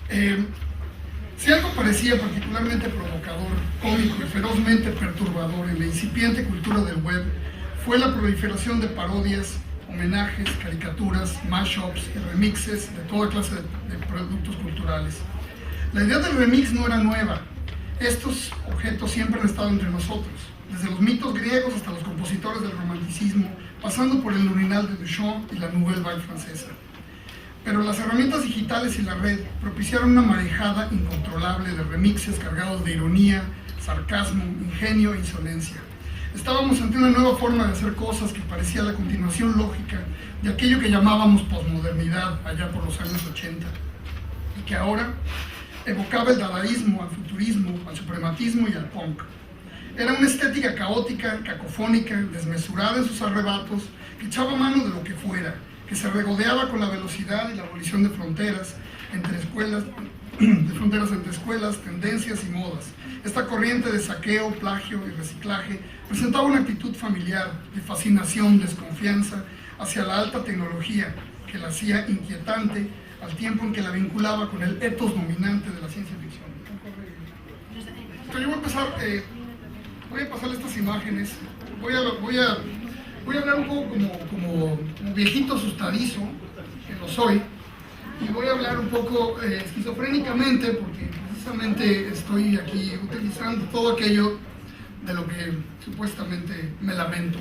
Si algo parecía particularmente provocador, cómico y ferozmente perturbador en la incipiente cultura del web, fue la proliferación de parodias, homenajes, caricaturas, mashups y remixes de toda clase de productos culturales. La idea del remix no era nueva. Estos objetos siempre han estado entre nosotros, desde los mitos griegos hasta los compositores del romanticismo, pasando por el Luminal de Duchamp y la Nouvelle Vague francesa. Pero las herramientas digitales y la red propiciaron una marejada incontrolable de remixes cargados de ironía, sarcasmo, ingenio e insolencia. Estábamos ante una nueva forma de hacer cosas que parecía la continuación lógica de aquello que llamábamos posmodernidad allá por los años 80, y que ahora evocaba el dadaísmo, al futurismo, al suprematismo y al punk. Era una estética caótica, cacofónica, desmesurada en sus arrebatos, que echaba mano de lo que fuera, que se regodeaba con la velocidad y la abolición de fronteras entre escuelas, tendencias y modas. Esta corriente de saqueo, plagio y reciclaje presentaba una actitud familiar, de fascinación, desconfianza hacia la alta tecnología, que la hacía inquietante al tiempo en que la vinculaba con el ethos dominante de la ciencia ficción. Entonces yo voy a pasar estas imágenes, voy a hablar un poco como viejito asustadizo, que lo soy, y voy a hablar un poco esquizofrénicamente, porque precisamente estoy aquí utilizando todo aquello de lo que supuestamente me lamento.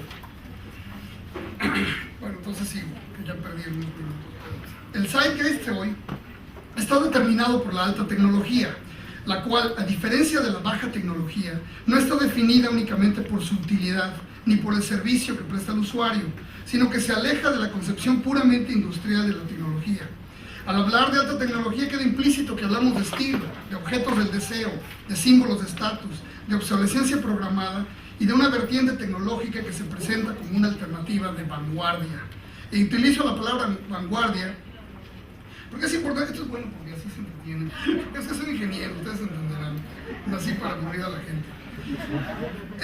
Bueno, entonces sigo, que ya perdí el minuto. El zeitgeist de hoy está determinado por la alta tecnología, la cual, a diferencia de la baja tecnología, no está definida únicamente por su utilidad ni por el servicio que presta al usuario, sino que se aleja de la concepción puramente industrial de la tecnología. Al hablar de alta tecnología queda implícito que hablamos de estilo, de objetos del deseo, de símbolos de estatus, de obsolescencia programada y de una vertiente tecnológica que se presenta como una alternativa de vanguardia. Y utilizo la palabra vanguardia porque es importante. Esto es bueno porque así se entiende. Es que soy ingeniero, ustedes entenderán. Nací para aburrir a la gente.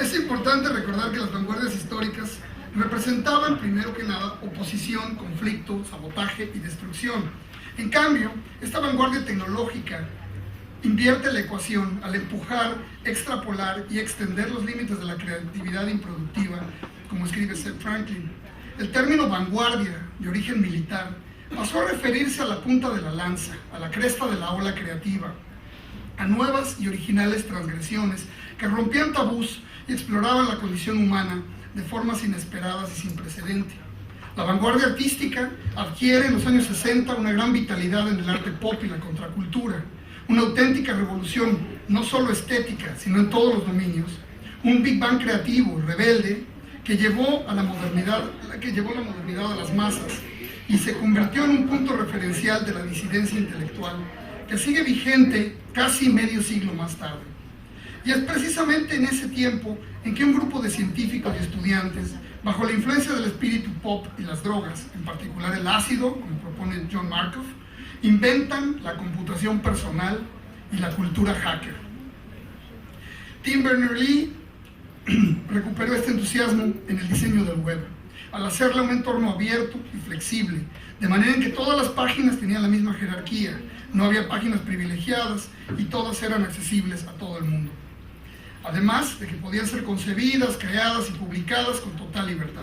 Es importante recordar que las vanguardias históricas representaban, primero que nada, oposición, conflicto, sabotaje y destrucción. En cambio, esta vanguardia tecnológica invierte la ecuación al empujar, extrapolar y extender los límites de la creatividad improductiva, como escribe Seth Franklin. El término vanguardia, de origen militar, pasó a referirse a la punta de la lanza, a la cresta de la ola creativa, a nuevas y originales transgresiones que rompían tabús y exploraban la condición humana de formas inesperadas y sin precedente. La vanguardia artística adquiere en los años 60 una gran vitalidad en el arte pop y la contracultura, una auténtica revolución, no solo estética, sino en todos los dominios, un Big Bang creativo, rebelde, que llevó la modernidad a las masas y se convirtió en un punto referencial de la disidencia intelectual que sigue vigente casi medio siglo más tarde. Y es precisamente en ese tiempo en que un grupo de científicos y estudiantes, bajo la influencia del espíritu pop y las drogas, en particular el ácido, como propone John Markoff, inventan la computación personal y la cultura hacker. Tim Berners-Lee recuperó este entusiasmo en el diseño del web, al hacerla un entorno abierto y flexible, de manera en que todas las páginas tenían la misma jerarquía, no había páginas privilegiadas y todas eran accesibles a todo el mundo. Además de que podían ser concebidas, creadas y publicadas con total libertad.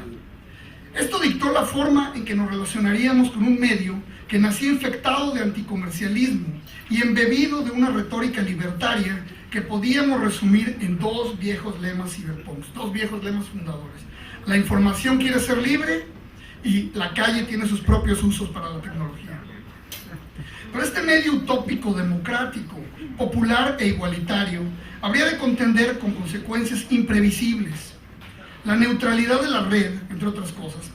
Esto dictó la forma en que nos relacionaríamos con un medio que nacía infectado de anticomercialismo y embebido de una retórica libertaria que podíamos resumir en dos viejos lemas cyberpunks, dos viejos lemas fundadores. La información quiere ser libre y la calle tiene sus propios usos para la tecnología. Pero este medio utópico, democrático, popular e igualitario habría de contender con consecuencias imprevisibles. La neutralidad de la red, entre otras cosas,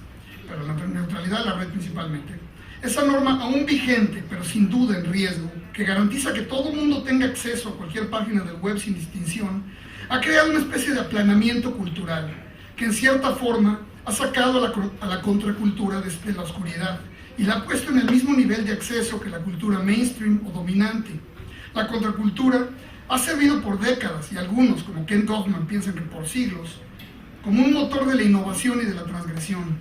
pero la neutralidad de la red principalmente, esa norma aún vigente, pero sin duda en riesgo, que garantiza que todo el mundo tenga acceso a cualquier página del web sin distinción, ha creado una especie de aplanamiento cultural, que en cierta forma ha sacado a la contracultura desde la oscuridad y la ha puesto en el mismo nivel de acceso que la cultura mainstream o dominante. La contracultura ha servido por décadas, y algunos, como Ken Goffman, piensan que por siglos, como un motor de la innovación y de la transgresión.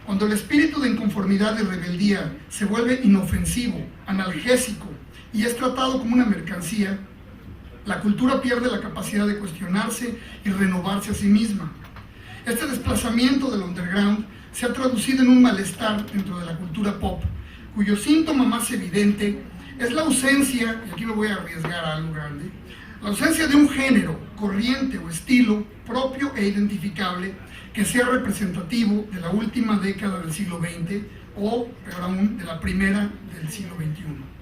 Cuando el espíritu de inconformidad y rebeldía se vuelve inofensivo, analgésico y es tratado como una mercancía, la cultura pierde la capacidad de cuestionarse y renovarse a sí misma. Este desplazamiento del underground se ha traducido en un malestar dentro de la cultura pop, cuyo síntoma más evidente es la ausencia, y aquí me voy a arriesgar a algo grande, la ausencia de un género, corriente o estilo propio e identificable que sea representativo de la última década del siglo XX o, peor aún, de la primera del siglo XXI.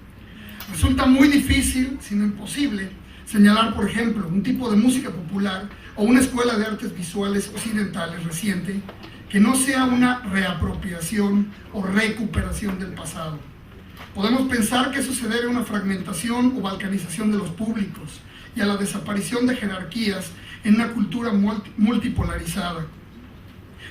Resulta muy difícil, si no imposible, señalar, por ejemplo, un tipo de música popular o una escuela de artes visuales occidentales reciente que no sea una reapropiación o recuperación del pasado. Podemos pensar que eso se debe a una fragmentación o balcanización de los públicos y a la desaparición de jerarquías en una cultura multipolarizada.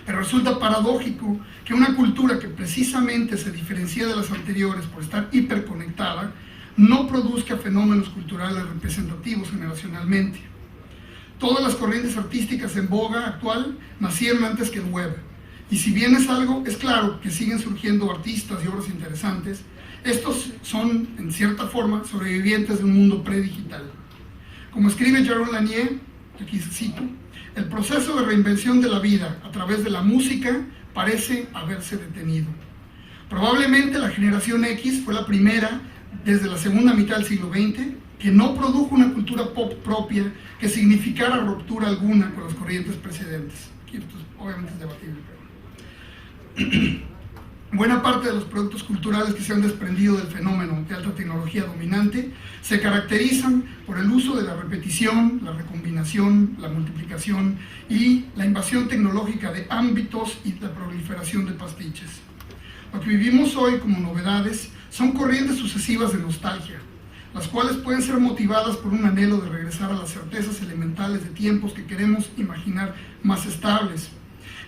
Pero resulta paradójico que una cultura que precisamente se diferencia de las anteriores por estar hiperconectada no produzca fenómenos culturales representativos generacionalmente. Todas las corrientes artísticas en boga actual nacieron antes que el web, y si bien es claro que siguen surgiendo artistas y obras interesantes, estos son, en cierta forma, sobrevivientes de un mundo predigital. Como escribe Jaron Lanier, que aquí cito, el proceso de reinvención de la vida a través de la música parece haberse detenido. Probablemente la generación X fue la primera, desde la segunda mitad del siglo XX, que no produjo una cultura pop propia que significara ruptura alguna con las corrientes precedentes. Aquí esto obviamente es debatible, pero... Buena parte de los productos culturales que se han desprendido del fenómeno de alta tecnología dominante se caracterizan por el uso de la repetición, la recombinación, la multiplicación y la invasión tecnológica de ámbitos y la proliferación de pastiches. Lo que vivimos hoy como novedades son corrientes sucesivas de nostalgia, las cuales pueden ser motivadas por un anhelo de regresar a las certezas elementales de tiempos que queremos imaginar más estables.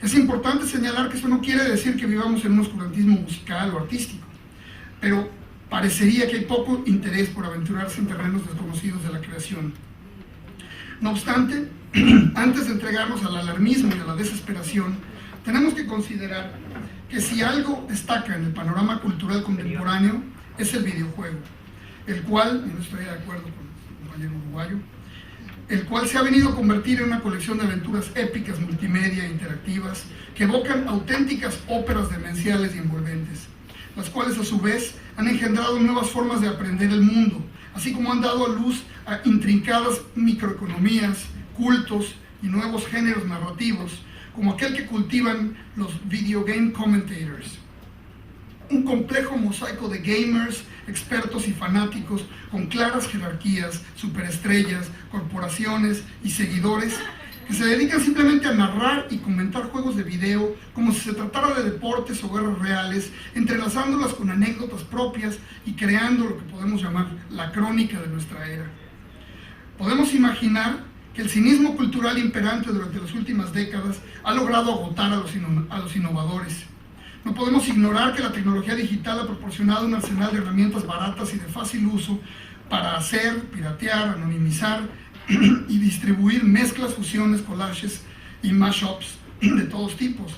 Es importante señalar que esto no quiere decir que vivamos en un oscurantismo musical o artístico, pero parecería que hay poco interés por aventurarse en terrenos desconocidos de la creación. No obstante, antes de entregarnos al alarmismo y a la desesperación, tenemos que considerar que si algo destaca en el panorama cultural contemporáneo es el videojuego, el cual, y no estoy de acuerdo con el compañero uruguayo, el cual se ha venido a convertir en una colección de aventuras épicas, multimedia e interactivas que evocan auténticas óperas demenciales y envolventes, las cuales a su vez han engendrado nuevas formas de aprender el mundo, así como han dado a luz a intrincadas microeconomías, cultos y nuevos géneros narrativos, como aquel que cultivan los video game commentators. Un complejo mosaico de gamers, expertos y fanáticos con claras jerarquías, superestrellas, corporaciones y seguidores que se dedican simplemente a narrar y comentar juegos de video como si se tratara de deportes o guerras reales, entrelazándolas con anécdotas propias y creando lo que podemos llamar la crónica de nuestra era. Podemos imaginar que el cinismo cultural imperante durante las últimas décadas ha logrado agotar a los innovadores. No podemos ignorar que la tecnología digital ha proporcionado un arsenal de herramientas baratas y de fácil uso para hacer, piratear, anonimizar y distribuir mezclas, fusiones, collages y mashups de todos tipos.